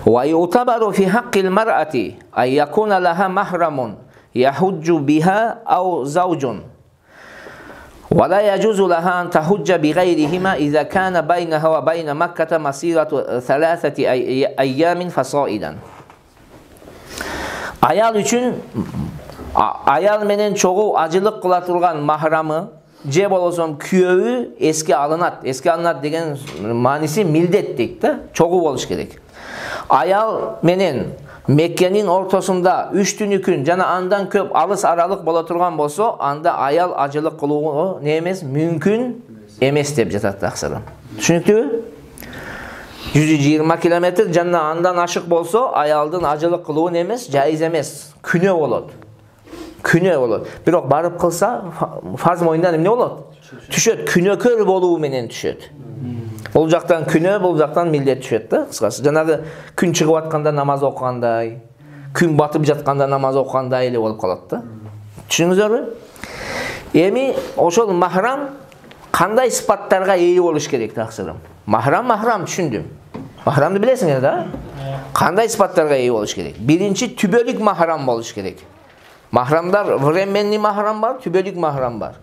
ويعتبر في حق المرأة أن يكون لها محرم يحج بها أو زوج ولا يجوز لها أن تحج بغيرهما إذا كان بينها وبين مكة مسيرة 3 أيام فصاعدا. Ayal üçün ayal menen çoğu acılık kıla turgan mahramı je bolosum kүйөөү eski alınat. Eski alınat degen manisi mildet deyik da, çoğu boluş gerek. Ayal menen Mekke'nin ortasında 3 günü jana andan köp alыс aralık bola turgan bolso, anda ayal acılık kılуу ne emes, mümkün emes dep жатат таксырым. Түшүнүктүүбү? 120 kilometr jana andan aşık bolso, ayaldın acılık kılуу ne emes, jaiz emes. Күнөө болот. Күнөө болот. Бирок барып кылса, фарз моюндан эмне болот? Түшөт. Күнөөкөр болуу менен түшөт. Ол жактан күнөө, бул жактан милдет түшөт да, кыскасы. Жанагы күн чыгып атканда намаз окугандай, күн батып жатканда намаз окугандай эле болуп калат да. Түшүнүңүздөрбү? Эми ошол махрам кандай сыпаттарга ээ болуш керек таксырым? Махрам түшүндүм. Махрамды билесиңер да? Кандай сыпаттарга ээ болуш керек? Биринчи түбөлүк махрам болуш керек. Mahramlar, временный mahram var, tübölük mahram var.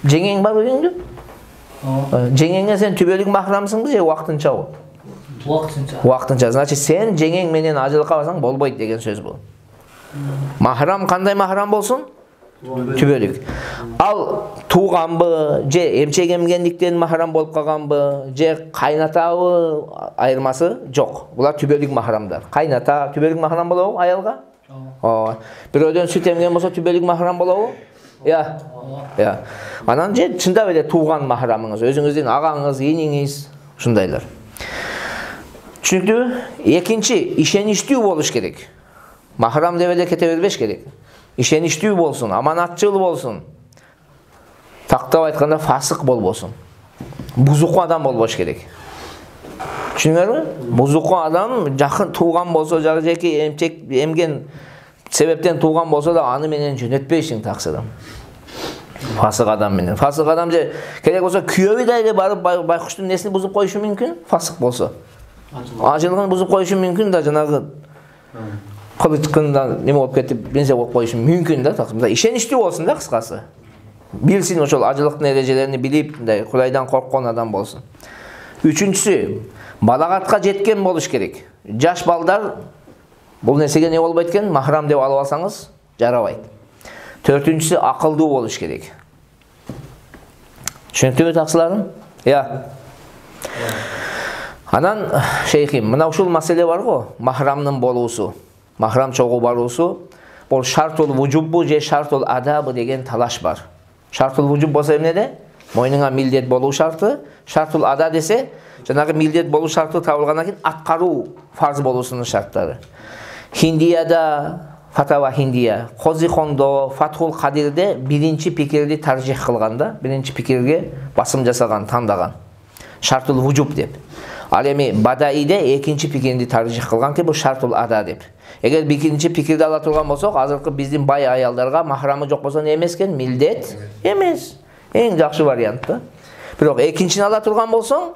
Cengen var öyle. Cengenge sen tübölük mahramsın je vaqtınça o. Vaqtınça. Значит, sen cengen menen ajılıkka барсаң болбойт деген сөз бул. Mahram кандай mahram болсун? Tübölük. Ал туганбы, же эмчек эмгендиктен mahram болуп калганбы, же кайнатабы айырмасы жок. Булар tübölük mahramдар. Кайната tübölük mahram болобу аялга? Бирөөдөн сүт эмген болсо түбөлүк махрам болобу? Я. Анан же чындап эле тууган махрамыңыз, өзүңүздүн агаңыз, эниңиз, ушундайлар. Түшүнүктүүбү? Экинчи, ишеничтүү болуш керек. Махрам деп эле кете бербеш керек. Ишеничтүү болсун, аманатчыл болсун. Тактап айтканда фасык болбосун. Бузуку адам болбош керек. Түшүнүңөрбү? Бузуку адам жакын тууган болсо, жеки эмчек эмген себептен тууган болсо да аны менен жөнөтпөйсүң таксырым. Фасык адам менен. Фасык адам же керек болсо күйөөбү да эле барып байкуштун несин бузуп коюшу мүмкүн, фасык болсо. Ажылыгын бузуп коюшу мүмкүн да, жанагы кылычкында неме болуп кетип, бензе болуп коюшу мүмкүн да, таксырым. Ишеничтүү болсун да, кыскасы. Билсин ошол ажылыктын эрежелерин билип, Кудайдан корккон адам болсун. Үчүнчүсү, балагатка жеткен болуш керек. Жаш балдар бул нерсеге не болбойт экен, махрам деп алып алсаңыз жарабайт. Төртүнчүсү, акылдуу болуш керек. Түшүнүктүүбү таксыларым? Анан шейхим, мына ушул маселе бар го, махрамдын болуусу, махрам чогуу баруусу, бул шартул вужуббу же шартул адабы деген талаш бар. Шартул вужуб болсо эмнеде? Мойнуңа милдет болуу шарты, шартул ада десе, жанагы милдет болуу шарты табылгандан кийин аткаруу фарз болуусунун шарттары. Хиндияда, Фатава Хиндия, Козихондо, Фатхул Кадирде биринчи пикирди таржих кылганда, биринчи пикирге басым жасаган, тандаган. Шартул вужуб деп. Ал эми Бадаиде экинчи пикирди таржих кылган ки бул шартул ада деп. Эгер биринчи пикирди ала турган болсок, азыркы биздин бай аялдарга махрамы жок болсо не эмес экен? Милдет эмес. Эң жакшы вариант да. Бирок экинчини ала турган болсоң,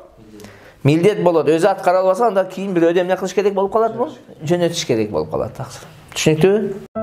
милдет болот. Өзү аткара албаса, анда кийин бирөөдө эмне кылыш керек болуп калат бул? Жөнөтүш керек болуп калат таксыр. Түшүнүктүүбү?